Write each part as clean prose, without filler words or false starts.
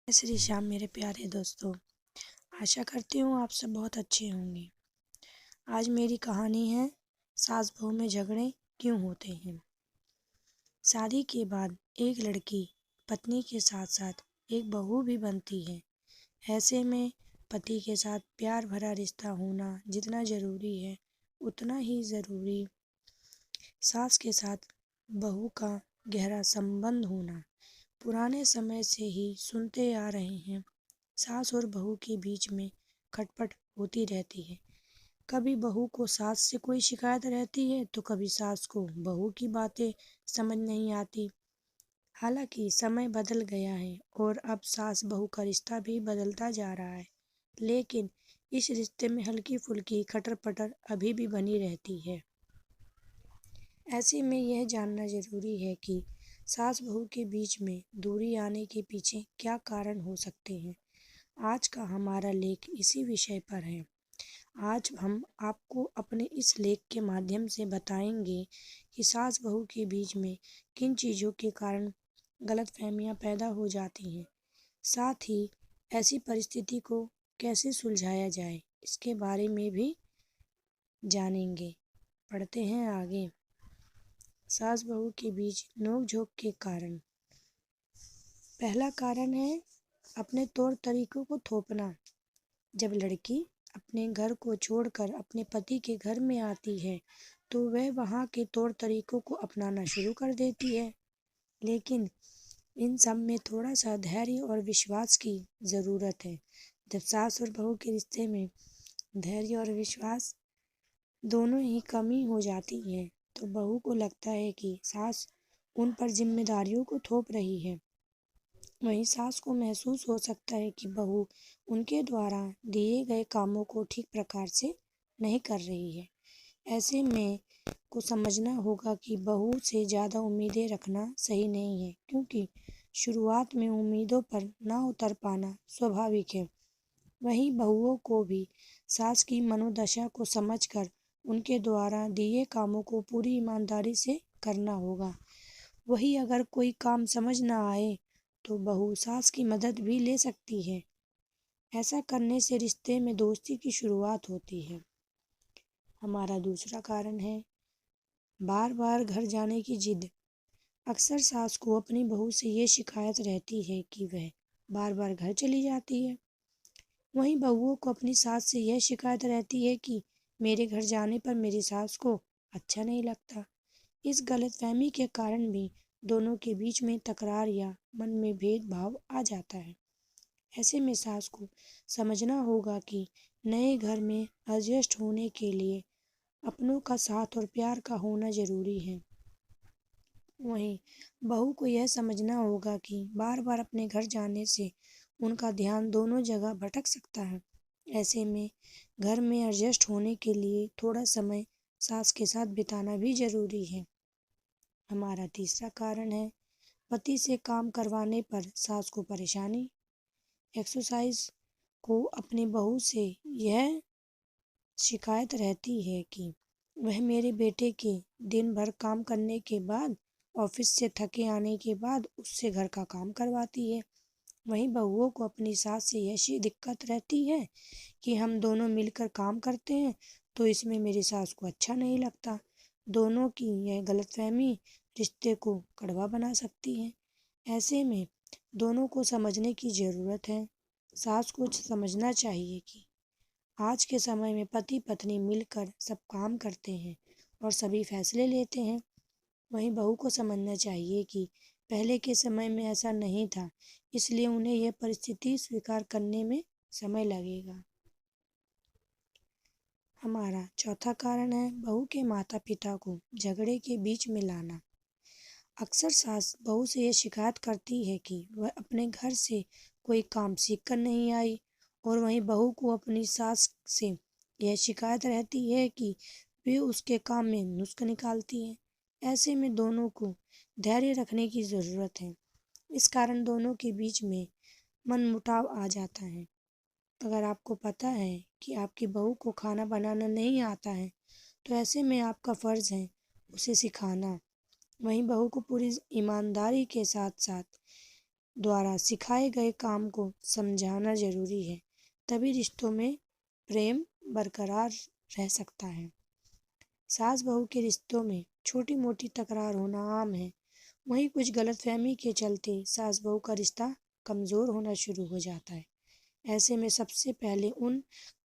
जय श्री श्याम मेरे प्यारे दोस्तों। आशा करती हूँ आप सब बहुत अच्छे होंगे। आज मेरी कहानी है सास बहू में झगड़े क्यों होते हैं। शादी के बाद एक लड़की पत्नी के साथ साथ एक बहू भी बनती है। ऐसे में पति के साथ प्यार भरा रिश्ता होना जितना ज़रूरी है उतना ही ज़रूरी सास के साथ बहू का गहरा संबंध होना। पुराने समय से ही सुनते आ रहे हैं, सास और बहू के बीच में खटपट होती रहती है। कभी बहू को सास से कोई शिकायत रहती है तो कभी सास को बहू की बातें समझ नहीं आती। हालांकि समय बदल गया है और अब सास बहू का रिश्ता भी बदलता जा रहा है, लेकिन इस रिश्ते में हल्की फुल्की खटर पटर अभी भी बनी रहती है। ऐसे में यह जानना जरूरी है कि सास बहू के बीच में दूरी आने के पीछे क्या कारण हो सकते हैं। आज का हमारा लेख इसी विषय पर है। आज हम आपको अपने इस लेख के माध्यम से बताएंगे कि सास बहू के बीच में किन चीज़ों के कारण गलतफहमियां पैदा हो जाती हैं, साथ ही ऐसी परिस्थिति को कैसे सुलझाया जाए इसके बारे में भी जानेंगे। पढ़ते हैं आगे। सास बहू के बीच नोक-झोंक के कारण। पहला कारण है अपने तौर तरीकों को थोपना। जब लड़की अपने घर को छोड़कर अपने पति के घर में आती है तो वह वहाँ के तौर तरीकों को अपनाना शुरू कर देती है, लेकिन इन सब में थोड़ा सा धैर्य और विश्वास की ज़रूरत है। जब सास और बहू के रिश्ते में धैर्य और विश्वास दोनों ही कमी हो जाती है तो बहू को लगता है कि सास उन पर जिम्मेदारियों को थोप रही है। वहीं सास को महसूस हो सकता है कि बहू उनके द्वारा दिए गए कामों को ठीक प्रकार से नहीं कर रही है। ऐसे में को समझना होगा कि बहू से ज़्यादा उम्मीदें रखना सही नहीं है, क्योंकि शुरुआत में उम्मीदों पर ना उतर पाना स्वाभाविक है। वहीं बहुओं को भी सास की मनोदशा को समझकर उनके द्वारा दिए कामों को पूरी ईमानदारी से करना होगा। वही अगर कोई काम समझ ना आए तो बहू सास की मदद भी ले सकती है। ऐसा करने से रिश्ते में दोस्ती की शुरुआत होती है। हमारा दूसरा कारण है बार बार घर जाने की जिद। अक्सर सास को अपनी बहू से ये शिकायत रहती है कि वह बार बार घर चली जाती है। वहीं बहुओं को अपनी सास से यह शिकायत रहती है कि मेरे घर जाने पर मेरी सास को अच्छा नहीं लगता। इस गलतफहमी के कारण भी दोनों के बीच में तकरार या मन में भेदभाव आ जाता है। ऐसे में सास को समझना होगा कि नए घर में एडजस्ट होने के लिए अपनों का साथ और प्यार का होना जरूरी है। वहीं बहू को यह समझना होगा कि बार बार अपने घर जाने से उनका ध्यान दोनों जगह भटक सकता है। ऐसे में घर में एडजस्ट होने के लिए थोड़ा समय सास के साथ बिताना भी जरूरी है। हमारा तीसरा कारण है पति से काम करवाने पर सास को परेशानी। एक्सरसाइज को अपनी बहू से यह शिकायत रहती है कि वह मेरे बेटे के दिन भर काम करने के बाद ऑफिस से थके आने के बाद उससे घर का काम करवाती है। वहीं बहुओं को अपनी सास से ऐसी दिक्कत रहती है कि हम दोनों मिलकर काम करते हैं तो इसमें मेरी सास को अच्छा नहीं लगता। दोनों की यह गलतफहमी रिश्ते को कड़वा बना सकती है। ऐसे में दोनों को समझने की ज़रूरत है। सास को समझना चाहिए कि आज के समय में पति पत्नी मिलकर सब काम करते हैं और सभी फैसले लेते हैं। वहीं बहू को समझना चाहिए कि पहले के समय में ऐसा नहीं था, इसलिए उन्हें यह परिस्थिति स्वीकार करने में समय लगेगा। हमारा चौथा कारण है बहू के माता पिता को झगड़े के बीच में लाना। अक्सर सास बहू से यह शिकायत करती है कि वह अपने घर से कोई काम सीख कर नहीं आई, और वहीं बहू को अपनी सास से यह शिकायत रहती है कि वे उसके काम में नुक्स निकालती है। ऐसे में दोनों को धैर्य रखने की ज़रूरत है। इस कारण दोनों के बीच में मनमुटाव आ जाता है। अगर आपको पता है कि आपकी बहू को खाना बनाना नहीं आता है तो ऐसे में आपका फ़र्ज़ है उसे सिखाना। वहीं बहू को पूरी ईमानदारी के साथ साथ द्वारा सिखाए गए काम को समझाना जरूरी है, तभी रिश्तों में प्रेम बरकरार रह सकता है। सास बहू के रिश्तों में छोटी मोटी तकरार होना आम है। वहीं कुछ गलतफहमी के चलते सास बहू का रिश्ता कमज़ोर होना शुरू हो जाता है। ऐसे में सबसे पहले उन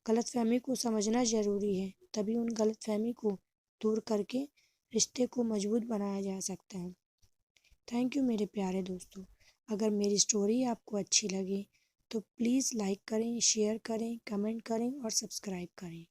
गलतफहमी को समझना ज़रूरी है, तभी उन गलतफहमी को दूर करके रिश्ते को मजबूत बनाया जा सकता है। थैंक यू मेरे प्यारे दोस्तों। अगर मेरी स्टोरी आपको अच्छी लगे तो प्लीज़ लाइक करें, शेयर करें, कमेंट करें और सब्सक्राइब करें।